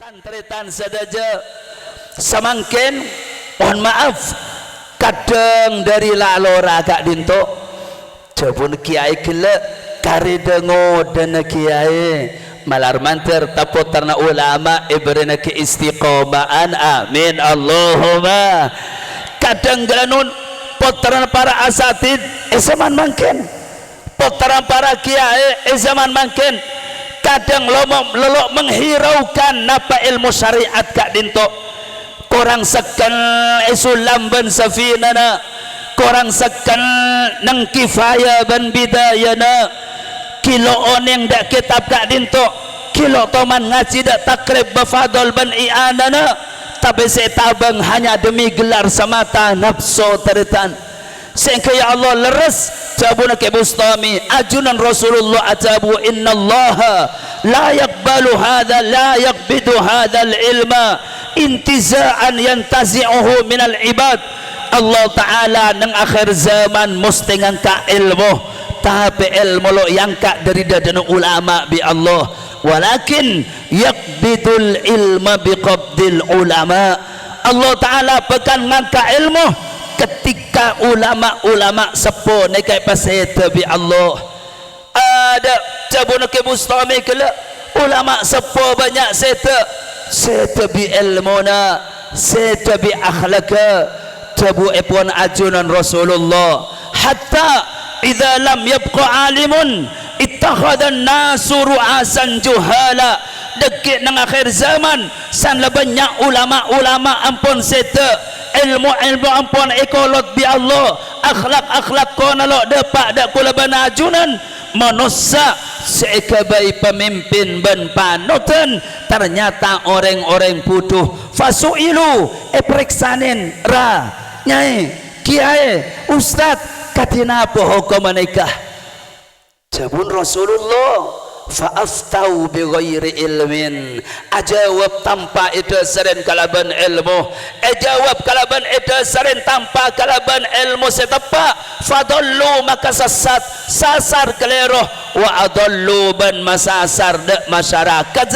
Tantretan sadaja samangken mohon maaf kadang dari lalora kak dinto jabun kiai gelek kari dengo dan kiai malar manter taputarna ulama ibrina ke istiqomaan amin Allahumma kadang galanun potaran para asatid zaman mangken potaran para kiai zaman mangken kadang lelok menghiraukan napa ilmu syariat kak dinto korang sekal isulam ban safinana korang sekal nang kifaya ban bidayana kilo oneng dak kitab kak dinto kilo toman ngaji dak takrib bafadol ban i'anana tapi setabang hanya demi gelar semata nafsu teritan sehingga ya Allah leres jabuna ke Bustami ajunan Rasulullah ajabu innallaha la yakbalu hadha la yakbidu hadha ilma intiza'an yantazi'uhu minal ibad Allah Ta'ala nang akhir zaman mesti ngangka ilmu tapi ilmu lo yang kak dari dadana ulama bi Allah walakin yakbidul ilma biqabdil ulama Allah Ta'ala pekan ngangka ilmu ketika ulama-ulama sepuh nekai pasai tabi Allah ada jabuna ke Bustami kala ulama sepuh banyak seta bi ilmuna seta bi akhlaqa jabu epon ajunan Rasulullah hatta idza lam yabqa alimun ittakhadha an-nasu ru'asan juhala dekik nang akhir zaman san banyak ulama-ulama ampun seta ilmu ampun ekolot bi Allah akhlak kona lo depak dak kula banajunan manusia seikabai pemimpin ban panutan ternyata orang-orang putuh fasuilu periksanin ra nyai kiai ustad katina apa hukum nikah jabun Rasulullah fa'aftau bi ghairi ilmin ajawab tanpa idasaren kalaban ilmu ajawab kalaban idasaren tanpa kalaban ilmu setepa fadallu maka sasar keliru wa adallu ban masasar dak masyarakat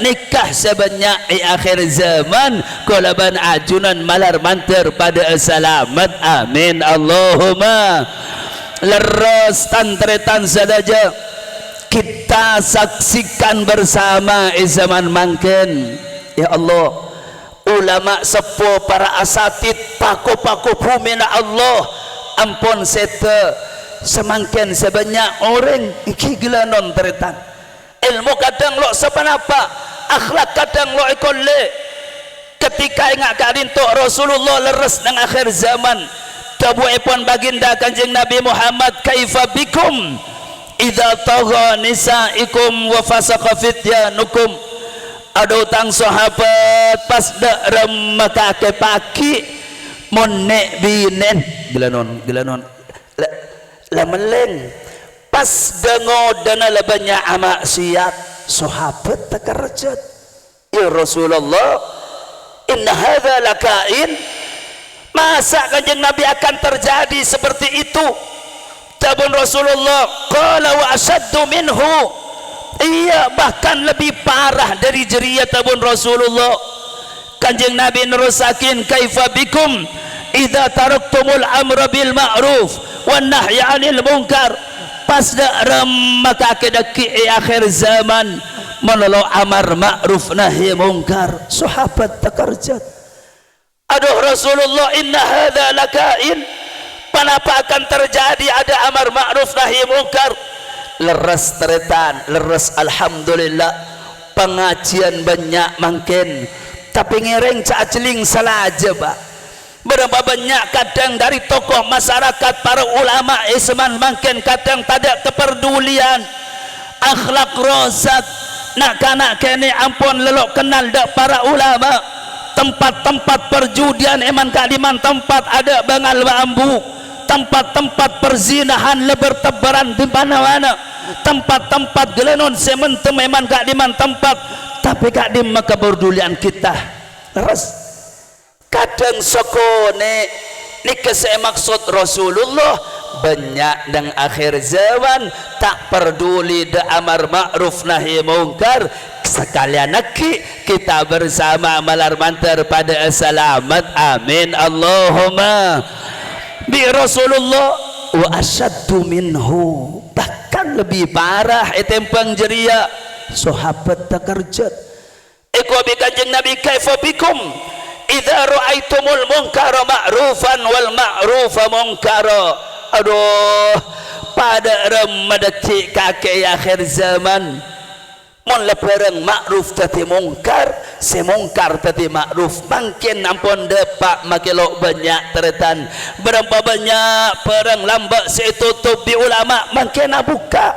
nikah sebanyak di akhir zaman kalaban ajunan malar manter pada selamat amin Allahumma leres tantretan sadaja kita saksikan bersama zaman mangken ya Allah ulama sepuh para asatid paku-paku bumina Allah ampun seta semangken sebanyak orang gila non teretan ilmu kadang lo sepanapa akhlak kadang lo ikolle ketika ingat kadin tu Rasulullah leres nang akhir zaman tabu epon baginda kanjeng Nabi Muhammad kaifa bikum idza tagha nisaikum wa fasaqa fityanukum ada utang sahabat pas dak rem maka ke paki monek binen gelanon la meleng pas dengo dana la banyak maksiat sahabat takarjat ya Rasulullah inna hadza lakain masa kanjeng Nabi akan terjadi seperti itu tabun Rasulullah qala wa asaddu minhu iya bahkan lebih parah dari jeria tabun Rasulullah kanjeng Nabi nerusakin kaifa bikum idza taraktumul amra bil ma'ruf wan nahya 'anil munkar pas dak ram maka kedaki akhir zaman menolak amar ma'ruf nahi munkar sahabat takarjat aduh Rasulullah inna hadza lakain kenapa akan terjadi ada amar ma'ruf nahi munkar leres teretan leres alhamdulillah pengajian banyak mangken tapi ngereng caceling salah aja pak berapa banyak kadang dari tokoh masyarakat para ulama isman mangken kadang tidak kepedulian akhlak rosak nak kanak kene ampun lelok kenal dak para ulama tempat-tempat perjudian eman kaliman tempat ada bangal bambu tempat-tempat perzinahan bertebaran di mana-mana tempat-tempat gelenon sementem memang gak diman tempat tapi gak di maka berdulian kita terus kadang sokone nikah saya maksud Rasulullah banyak dan akhir zaman tak peduli da amar ma'ruf nahi mungkar sekalian neki kita bersama malar mantar pada selamat amin Allahumma bi Rasulullah wa asyaddu minhu bahkan lebih parah etempang jeria sahabat takarjat eko bi kanjeng Nabi kaifa bikum idza ra'aitumul munkara ma'rufan wal ma'rufa munkara aduh pada remadaki kakek akhir zaman mun lepereng ma'ruf tati mungkar semungkar tati ma'ruf mungkin ampun depak makelo banyak teretan berapa banyak perang lambak setutup di ulama mungkin buka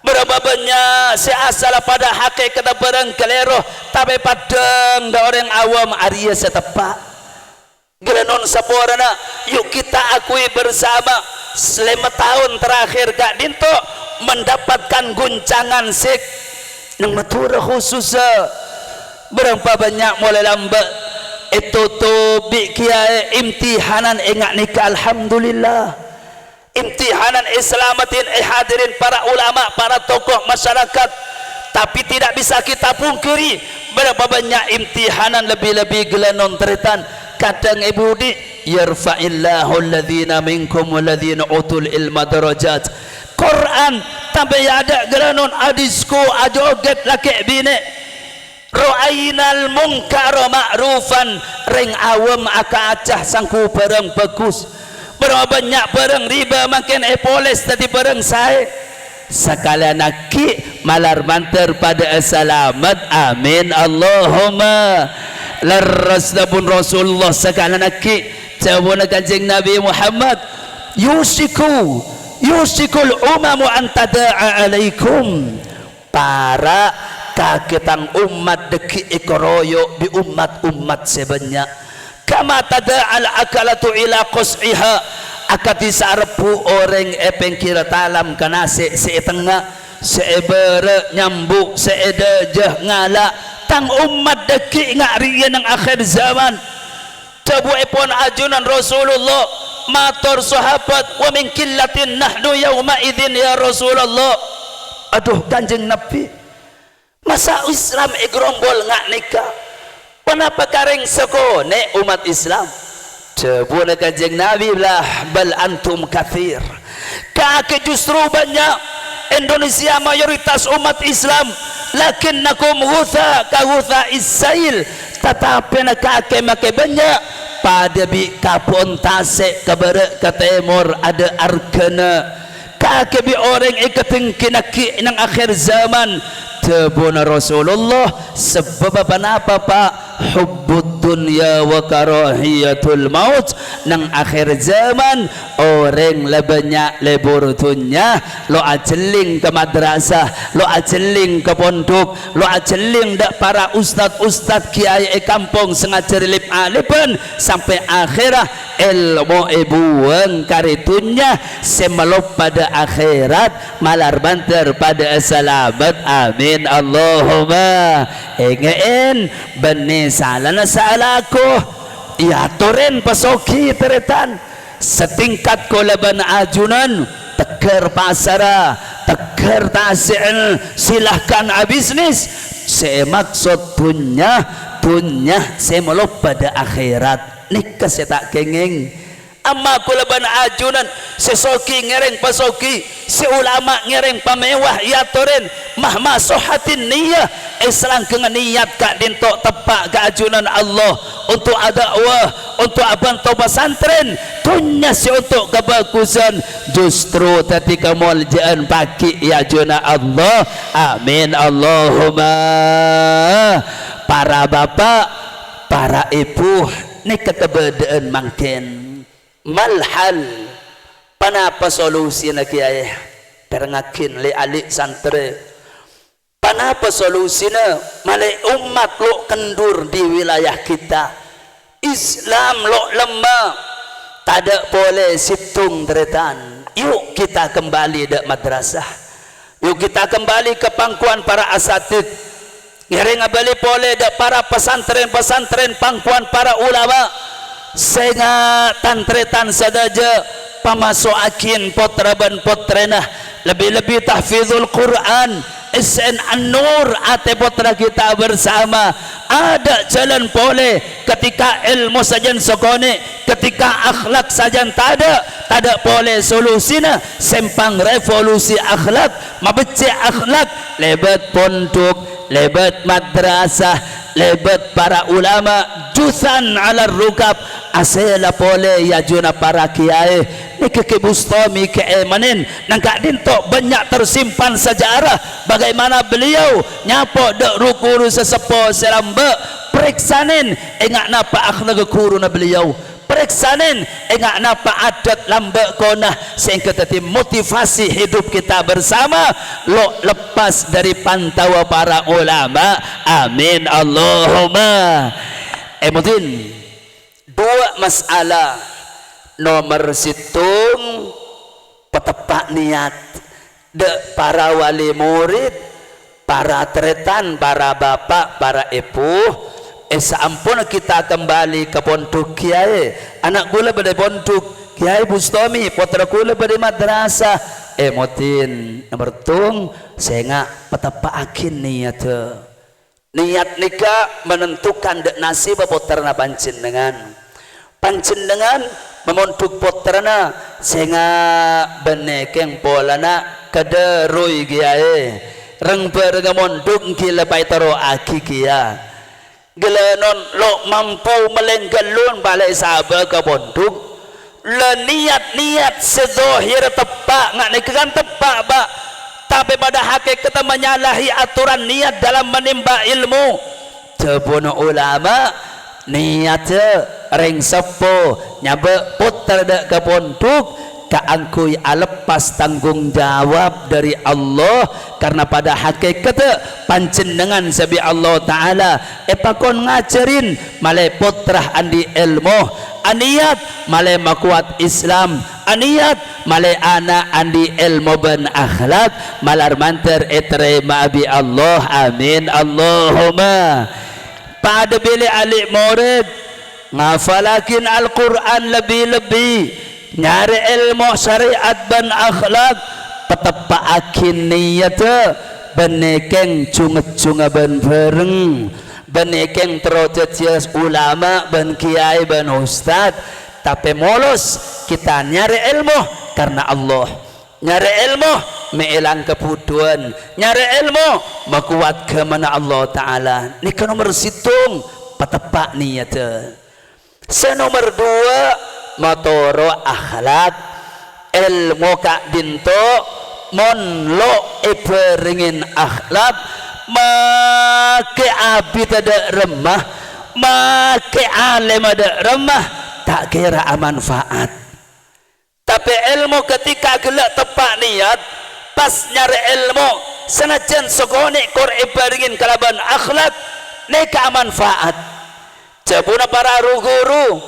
berapa banyak seasal pada hakikat perang keleroh tapi padang da orang awam Arya setepak gelenon saporana yuk kita akui bersama selama tahun terakhir Kak Dinto mendapatkan guncangan sik yang matura khususnya berapa banyak mulai lambat itu tuh bikiai imtihanan ingat nikah alhamdulillah imtihanan islamatin hadirin para ulama para tokoh masyarakat tapi tidak bisa kita pungkiri berapa banyak imtihanan lebih-lebih gelanon teritan kadang ibu di yarfa'illahu alladhina minkum walladhina utul ilma darajat Quran sampai ada geranon adisku ajoget laki bine ro'ainal munkara ma'rufan ring awam aka acah sangku barang bagus berapa banyak barang riba makin poles tadi barang saya sekalian aki malar mantar pada selamat amin Allahumma larrasnabun Rasulullah sekalian aki jawabna kanjeng Nabi Muhammad yusikul umamu antada'a alaikum para kaketang umat deki ikoroyo di umat-umat sebanyak kama tada'al akalatu ila qus'iha akati sarpu orang epeng kira talam kana setengah seebere nyambuk seedejah ngala tang umat deki ngarian ng akhir zaman tabu epon ajunan Rasulullah matur sahabat wa min killatin nahnu yauma idzin ya Rasulullah aduh kanjeng Nabi masa Islam igrombol ngak nikah kenapa kareng sekone umat Islam jebuna kanjeng Nabi lah bal antum kathir kake justru banyak Indonesia mayoritas umat Islam lakinnakum ghutha ka ghutha isail tetapi kake make banyak pada bi kapon tasik kebarat ke timur ada arkana kake bi orang ikating kinaki nang akhir zaman tebuna Rasulullah sebab apa pak hubbud dunya wa karahiyatul maut nang akhir zaman orang lebanyak lebur dunya lo ajeling ke madrasah lo ajeling ke pondok lo ajeling dak para ustad kiai kampung sengaja lip alipan sampai akhirah ilmu ibuang karitunya semelop pada akhirat malar banter pada selamat amin Allahumma ingin benih salana salaku ya toren pasoki teretan setingkat kolaban ajunan teker pasara teker tasil silahkan bisnis saya maksud punya semelop pada akhirat nikah saya tak kengeng amma kulaban ajunan sesoki ngereng pasoki si ulama ngereng pamewah ya toren mahma sohatin niyah Islam dengan niat kak dintok tepak ke ajunan Allah untuk dakwah untuk abanto pesantren tunya si untuk kebagusan justru tadi kemuliaan pagi ya ajunan Allah amin Allahumma para bapak para ibu nikah kebedaan makin malhal panapa solusi nak kiai perengakin le alik santre panapa solusina malai umat lo kendur di wilayah kita Islam lo lemah tak boleh situng teretan yuk kita kembali dak madrasah yuk kita kembali ke pangkuan para asatid ngereng abali boleh dak para pesantren pangkuan para ulama sehingga tantretan sadaja pamasoakin potraban potrenah lebih-lebih tahfizul Quran SN An-Nur ate putra kita bersama ada jalan boleh ketika ilmu sajan sokone ketika akhlak sajan tada boleh solusina sempang revolusi akhlak mabece akhlak lebat pondok lebat madrasah lebat para ulama jusan ala rukab asela pole ya juna para kiai nike ke Bustami ke emanin nangka dinto banyak tersimpan sejarah bagaimana beliau nyapo dek rukuru sesepo serambe periksanin enggak napa akhlak kuruna beliau periksanin enggak napa adat lambe konah sehingga tadi motivasi hidup kita bersama lo lepas dari pantau para ulama amin Allahumma emudin dua masalah nomor situng petepak niat de para wali murid para tretan para bapak para ibu seampun kita kembali ke pondok kiai anak gula pada pondok kiai Bustami putra gula pada madrasah motin nomor tung sehingga petepak akin niat nikah menentukan dek nasib putrana panjenengan memondok putrana sehingga benekeng polana kederui kiai reng bergemondok gila paitaro aki kia gelanon lo mampu melenggalun balai sabar ke pondok le niat sedohir tepak nggak nekan tepak pak tapi pada hakikat menyalahi aturan niat dalam menimba ilmu jebuna ulama niatnya ring sepo nyabe putar dak ke pondok kaangkui alepas tanggung jawab dari Allah karena pada hakikat panjenengan sabi Allah Ta'ala pakon ngajarin malai putrah andi ilmu aniat malai makuat Islam aniat malai anak andi ilmu ben akhlak malar manter eterima abi Allah amin Allahumma pada bila alik murid ngafalakin Al-Quran lebih-lebih nyari ilmu syariat dan akhlak petepaakin niat benekeng cunga-cunga ben bareng benekeng terojetias ulama ben kiai ben ustad tapi molos kita nyari ilmu karena Allah nyari ilmu meelang kebutuhan nyari ilmu makuat ke mana Allah Ta'ala ini ke nomor situng petepak niat senomor dua motoro akhlak ilmu kak dinto mon lo iberingin akhlak make abi tada remah make alim ada remah tak kira manfaat tapi ilmu ketika gelak tepak niat pas nyari ilmu senajan sokone kor iberingin kalaban akhlak neka manfaat jabuna para guru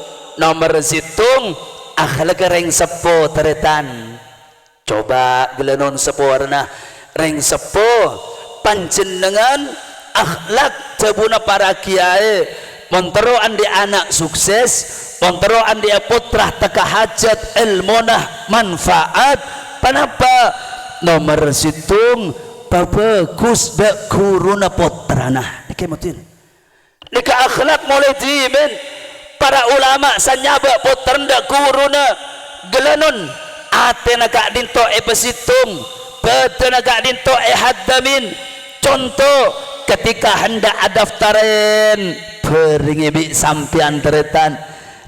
nomor situng akhlak ring sepo teretan coba gelenon seporna ring sepo panjenengan akhlak jabuna para kiai montero andi anak sukses montero andi putra teka hajat ilmunah manfaat panapa nomor situng bagus dak kuruna putrana dikemutin nika akhlak mulai dimen para ulama sanyaba putranda kuruna gelanon atena kak dinto pesitung betena kak dinto haddamin contoh ketika hendak adaftarin beringi sampian teretan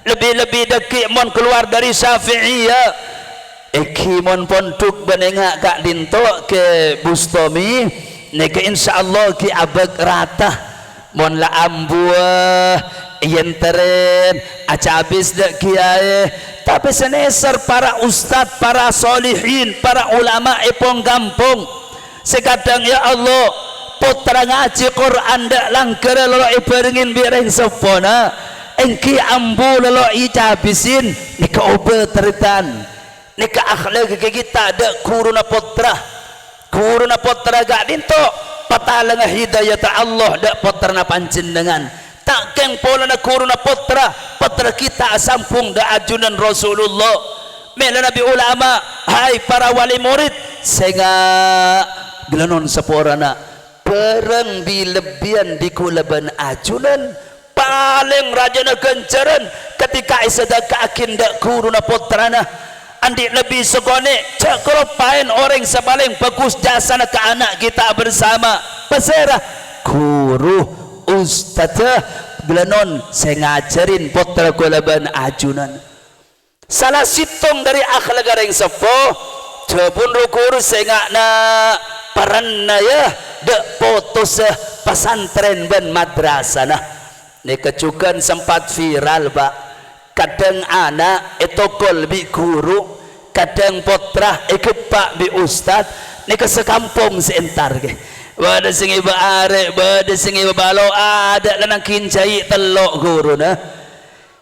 lebih-lebih deki mon keluar dari Syafi'iyah mon pondok benengak kak dinto ke Bustami neka insyaallah ki abag rata mon la ambuah yen teren aca habis dek kiai tapi seneser para ustad para solihin para ulama epong gampung sekadang ya Allah putra ngaji Quran dak langker lolo iberingin bireng sepona engki ambu lolo ica habisin nika obe teritan nika akhlak kita dak kuruna putra gak dinto patalang hidayah Allah dak putrana panjenengan tak keng pola na kuruna putra kita sampung da ajunan Rasulullah mela nabi ulama hai para wali murid sehingga gelanon seporana perang bilebian di kulaban ajunan paling rajana kencaran ketika isadaka akin dak kuruna potrana andi lebih segone cak keropain orang sebaling bagus jasana ke anak kita bersama peserah guru ustadzah gelanon saya ngajarin potra kulaban ajunan salah situng dari akhlak yang sepuh jebun guru saya ngakna paranna ya dek potos pesantren ben madrasah nah ini kecukan sempat viral pak kadang anak etokol bi guru kadang potra ikut pak bi ustad ini ke sekampung seentar ke bada singi baare bada singi balo ada lanang kincai telok guru nah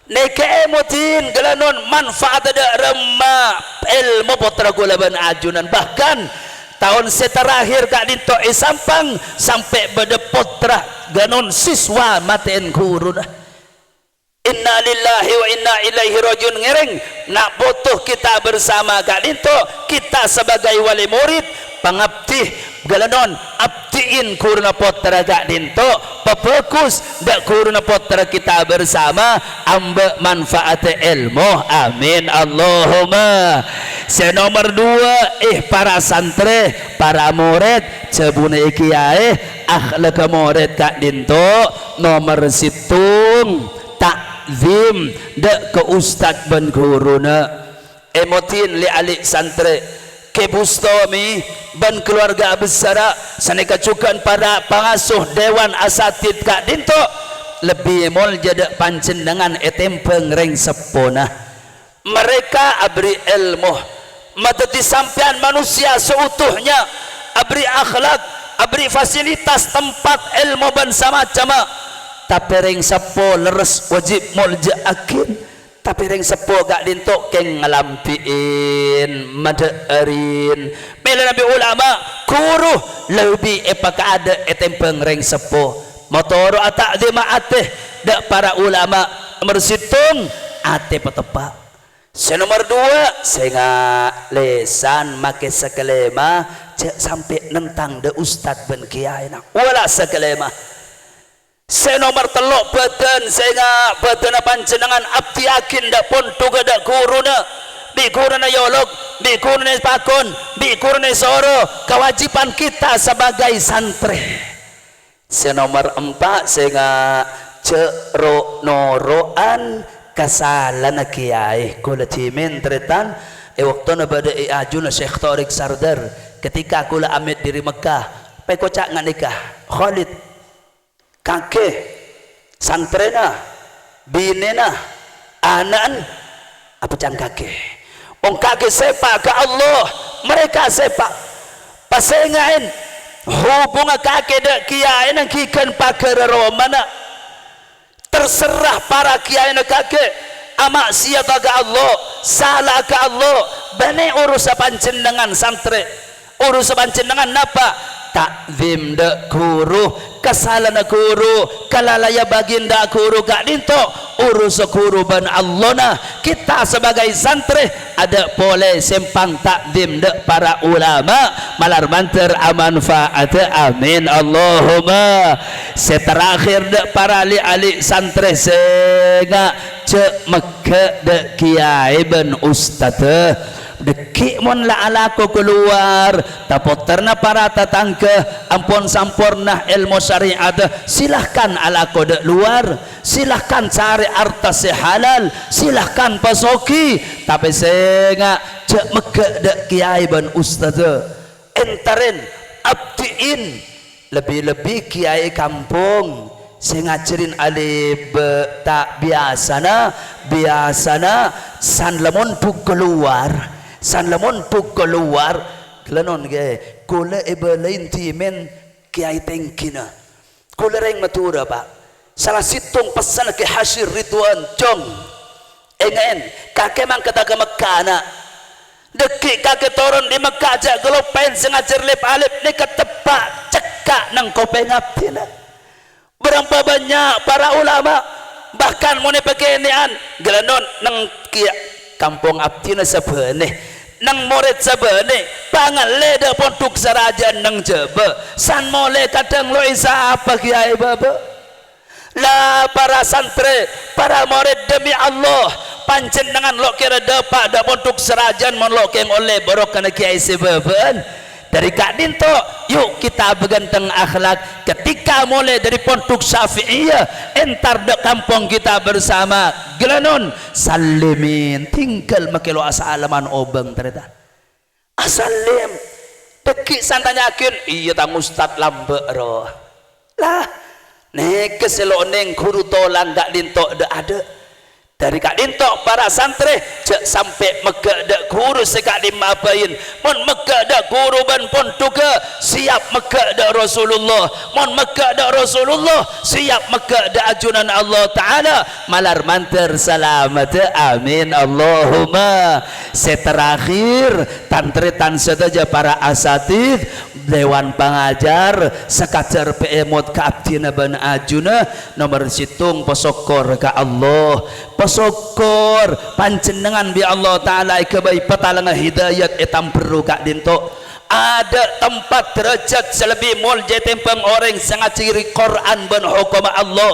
ini keemutin gelanon manfaat ada remah ilmu potra kulaban ajunan bahkan tahun seterakhir kak dinto sampang sampai beda potra ganon siswa maten guru dah inna lillahi wa inna ilaihi rajiun ngereng nak butuh kita bersama kak dinto kita sebagai wali murid pangabdi galanon abdiin kurna potra kak dinto pepekus dak kurna potra kita bersama ambek manfaat ilmu amin Allahumma. Nomor 2 para santri para murid cebune kiai akhlak murid kak dinto nomor situng takzim dak ke ustad ben guruna emotin li alik santri ke bustomi ben keluarga besar saneka cukan para pengasuh dewan asatid kak dinto lebih mol jadak pancendangan etempeng reng sepona mereka abri ilmu matati sampean manusia seutuhnya abri akhlak abri fasilitas tempat ilmu ban sama-sama tapi reng sepo leres wajib mulja akin tapi reng sepo gak dintok keng ngalampiin madarin mela nabi ulama guru lebih epaka ada etempeng reng sepo motor atak dima ateh dak para ulama mersitung ate petepak. Nomor 2 saya lesan make sekelema sampai nentang de ustad ben kiai nak wala sekelema. Nomor 3 badan saya badan panjenengan abdi yakin dak pun tuga dak guruna bi guruna yolog bi guruna pakon bi guruna soro kewajiban kita sebagai santri. Nomor 4 saya cero noroan kasalan kiai kula timin tretan waktu na bada ajun Syekh Tariq Sardar ketika kula amit diri Mekah pai kocak nganikah Khalid kakek santrena binena anan apa cang kakek wong kakek sepak ke Allah mereka sepak pasengain hubungan kakek dak kiai nang kikan pakar romana terserah para kiai nak kakek amak siapa ke Allah salah ke Allah bane urus panjenengan santri urus panjenengan napa takzim dak guru kesalahan guru kalalaya baginda guru gak dinto urus guru ban Allah nah kita sebagai santri ada boleh sempang takzim dak para ulama malar banter amanfaat amin Allahumma. Terakhir dak para ali santri sega cek meke dak kiai ben ustad deki mon la alako keluar tapoterna para tatangga ampun sampurna ilmu syariat silahkan alako dek luar silahkan cari artas halal silahkan pasoki tapi sega cek meke dek kiai ben ustad entarin abdiin lebih-lebih kiai kampung saya ngajarin alif tak biasana san lemon tu keluar kelanon ge kula ebelain timen kiai tengkina kula reng matura pak salah situng pesan ke Hasyir Ridwan jong engen kakek mang kata ke Mekah nak deki kakek turun di Mekah aja gelopen sengajar lip alip ni ketepak cekak nang kopeng abdi lah berapa banyak para ulama bahkan mau beginian gelanon nang kia kampung abdi na sebeneh nang murid sebene pangale da pondok serajan nang jebe san mole kadang lo isa apa kiai baba lah para santri para murid demi Allah panjenengan lo kira dapat da pondok serajan mon lo keng oleh barokah kiai sebeben dari Kak Dinto. Yuk kita berganteng akhlak ketika mulai dari pondok Syafi'iyah entar de kampung kita bersama gelanon salimin tinggal makelo asalaman obeng ternyata asalim deki santanyakin iya tang ustad lambe roh lah nek keseloneng guru tolang Kak Dinto de ada dari Kak Dinto para santri cek sampai mega dak guru sekak dimapain mon mega dak guru ban pontuga siap mega dak Rasulullah mon mega dak Rasulullah siap mega dak ajunan Allah Ta'ala malar manter selamat amin Allahumma. Seterakhir tantretan sedaja para asatid dewan pengajar sekajar peemot ka abdina ban ajuna nomor situng posokor ka Allah syukur panjenengan bi Allah Ta'ala kebaik petalangan hidayat etam perlu Kak Dinto ada tempat derajat selebih mulja tempang orang sangat ciri Quran ben hukum Allah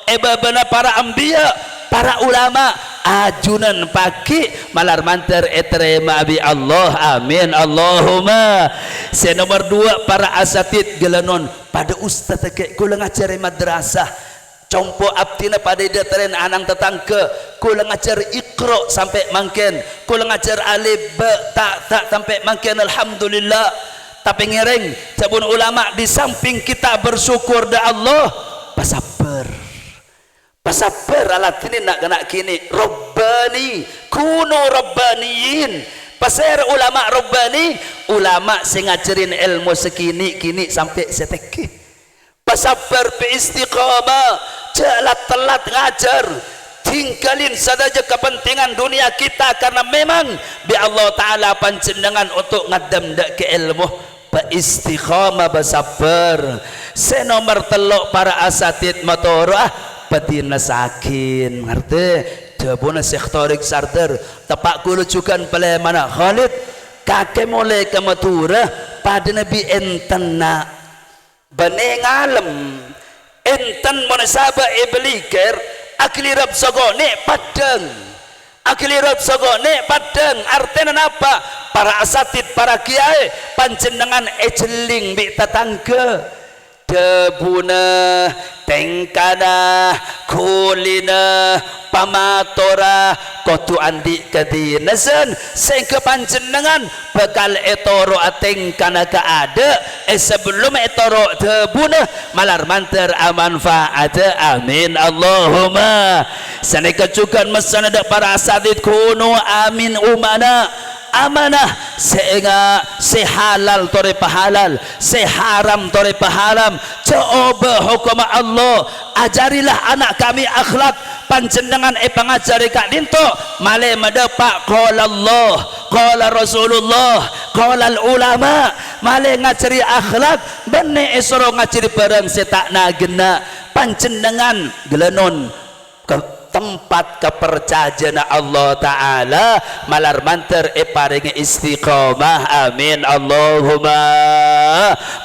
ebabana para anbiya para ulama ajunan pagi malar manter eterema bi Allah amin Allahumma. Nomor 2 para asatid gelanon pada ustaz kek kula ngajari madrasah compo abdina pada dataren anang tetangga kula ngajar Iqra sampai mangken kula ngajar alif ba tak sampai mangken alhamdulillah tapi ngereng sabun ulama di samping kita bersyukur da Allah pasabar alat ini nak kena kini Rabbani kuno Rabbaniyin pasir ulama Rabbani ulama sing ngajarin ilmu sekini kini sampai seteki pasabar bi istiqamah jelat telat ngajar tinggalin saja kepentingan dunia kita karena memang bi Allah Ta'ala panjenengan untuk ngadam dak ke ilmu istiqamah basabar. Nomor 3 para asatid motorah patina sakin ngerti jabuna Syekh Tariq Sarter tepak kulu jukan pale mana Khalid kakek mulai ke matura pada Nabi entena bane ngalem enten munasabah iblikir akli rab sagone padang akli rab sagone padang artinya apa para asatid para kiai panjenengan ejeling bi tetangga debuna tengkana kulina pamatora kotu andi kadinasan sehingga panjenengan bakal etoro atengkana kaada sebelum etoro debuna malar manter amanfaat amin Allahumma. Saneka juga mesan ada para asatid kuno amin umana amanah sehingga sehalal tore pahalal seharam tore paharam coba hukum Allah ajarilah anak kami akhlak panjenengan pangajari Kak Dinto male madepak qala Allah qala Rasulullah qala ulama male ngajari akhlak bene esoro ngajari barang setak nagena panjenengan gelenon tempat kepercayaan Allah Ta'ala malar manter paring istiqomah amin Allahumma.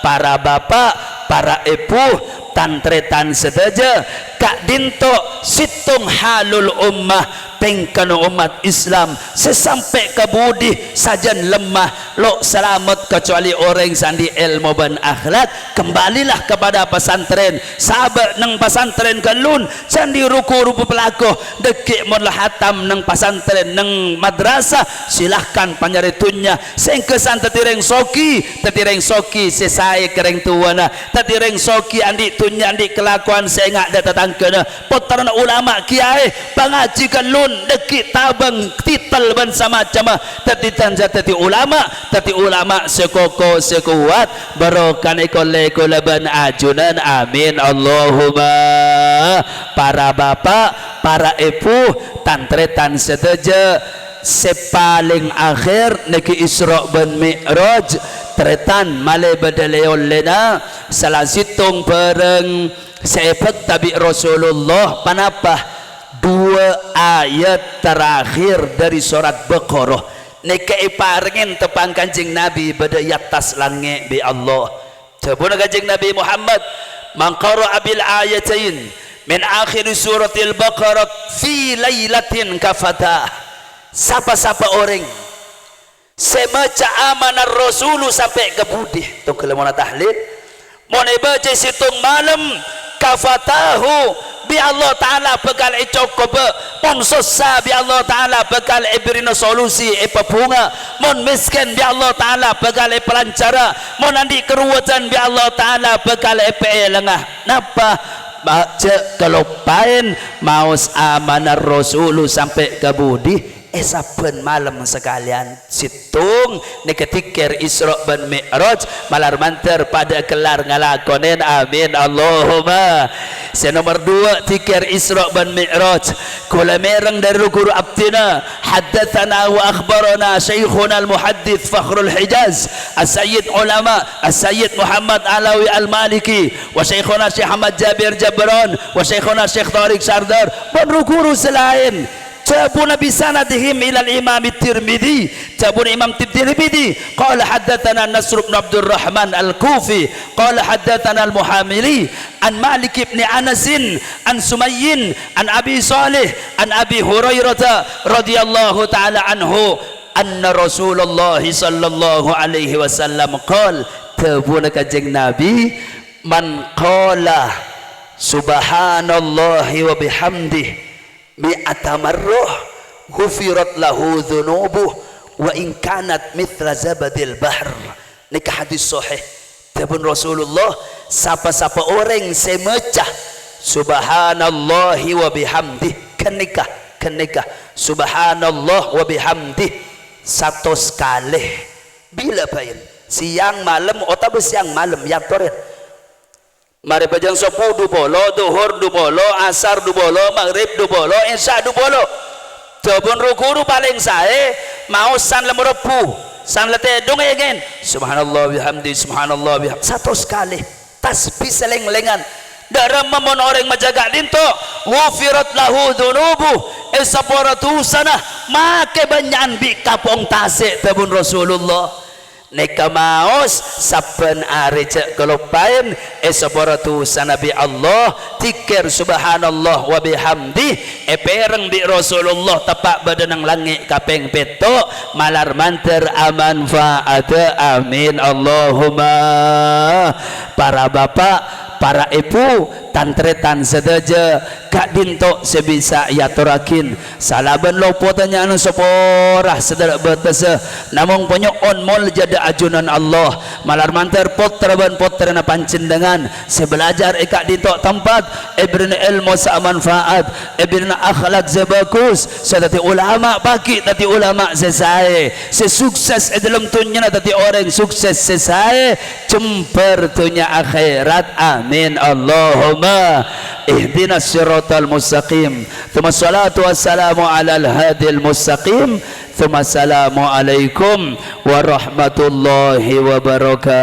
Para bapak para ibu tantretan sedaja Kak Dinto situng halul ummah pengkano umat Islam sesampai ke budi sajan lemah lo selamat kecuali orang sandi ilmu dan akhlak kembalilah kepada pesantren sahabat nang pesantren kelun sandi ruku-ruku pelaku dekik mula hatam nang pesantren nang madrasah silahkan panjaritunya sengkesan tetireng soki sesai kereng tuana tetireng soki andi tunya andi kelakuan sengak datatangkena putarana ulama kiai pangaji kelun deki tabang titel ban sama cama tati tanja tati ulama sekoko sekuat barokan ikole ban ajunan amin Allahumma. Para bapak para ibu tantretan sedaja sepaling akhir niki Isra ban Mi'raj tretan male badaleol lena salah situng bareng seepek tabi Rasulullah panapah 2 ayat terakhir dari surat Baqarah nika iparingin tepang Kanjeng Nabi pada atas langit bi Allah. Jabuna Kanjeng Nabi Muhammad, man qara'a bil ayatain min akhir suratil Baqarah fi lailatin kafata. Siapa-siapa orang semaca amanar Rasulu sampai ke budih tu kalau mau tahlil mau baca situng malam kafatahu bi Allah Ta'ala bekal cukup mon susah bi Allah Ta'ala bekal ibrina solusi bunga mon miskin bi Allah Ta'ala bekal pelancara mon andi keruwatan bi Allah Ta'ala bekal lengah napa baca kalau pain maus amanar Rasulu sampai ke budih saben malam sekalian situng neketikir Isra ban Mi'raj malar manter pada kelar ngalakonen amin Allahumma. Nomor 2 tikir Isra ban Mi'raj kula mereng dari guru abdina haddatsana wa akhbarana syekhuna al-muhaddits Fakhrul Hijaz as-sayyid ulama as-sayyid Muhammad Alawi al-Maliki wa syekhuna Syekh Ahmad Jabir Jabran wa syekhuna Syekh Tariq Sardar dan guru selain جابونا بسندهم إلى الإمام الترمذي جابونا إمام الترمذي قال حدثنا نصر بن عبد الرحمن الكوفي قال حدثنا المحاملي عن مالك بن أنس عن سمي عن أبي صالح عن أبي هريرة رضي الله تعالى عنه أن رسول الله صلى الله عليه وسلم قال جابونا كجن نبي من قال سبحان الله وبحمده mi'ata marrah ghufirat lahu dhunubuh wa in kanat mithla zabadil bahr. Nikah hadis sahih tabun Rasulullah siapa-siapa orang semecah subhanallahi wa bihamdih kenikah subhanallah wa bihamdih 100 kali bila bayin siang malam atau siang malam ya toren mari bajang sopo du bolo, duhur du bolo, asar du bolo, maghrib du bolo, isya du bolo. Jabun rukuru paling sae mau san lemrepu, san lete dong again. Subhanallah bihamdi, subhanallah bihamdi. 100 kali tasbih seleng-lengan. Dalam memon orang menjaga dinto, ghufirat lahu dhunubu, saporatu sana make banyan bi kapong tasik tabun Rasulullah. Neka maos saben ari cek kelupain sabaratu sanabi Allah tikir subhanallah wa bihamdi pereng bi Rasulullah tepak badanang langit kaping peto malar manter aman faata amin Allahumma. Para bapak, para ibu, tantretan sedaja kak dinto sebisa yaturakin salaban lopo tanyaan seporah sedar betese namung punya on mol jada ajunan Allah malar manter potra ban potra na pancendengan sebelajar ikak dinto tempat ibrina ilmu sa manfaat ibrina akhlak zabakus sadati ulama baki tati ulama sesae sesukses dalam dunia tati orang sukses sesae jemper dunia akhirat amin Allahumma. ihdinas siratal mustaqim thumma salatu wassalamu alal hadil mustaqim thumma assalamu alaikum warahmatullahi wabarakatuh.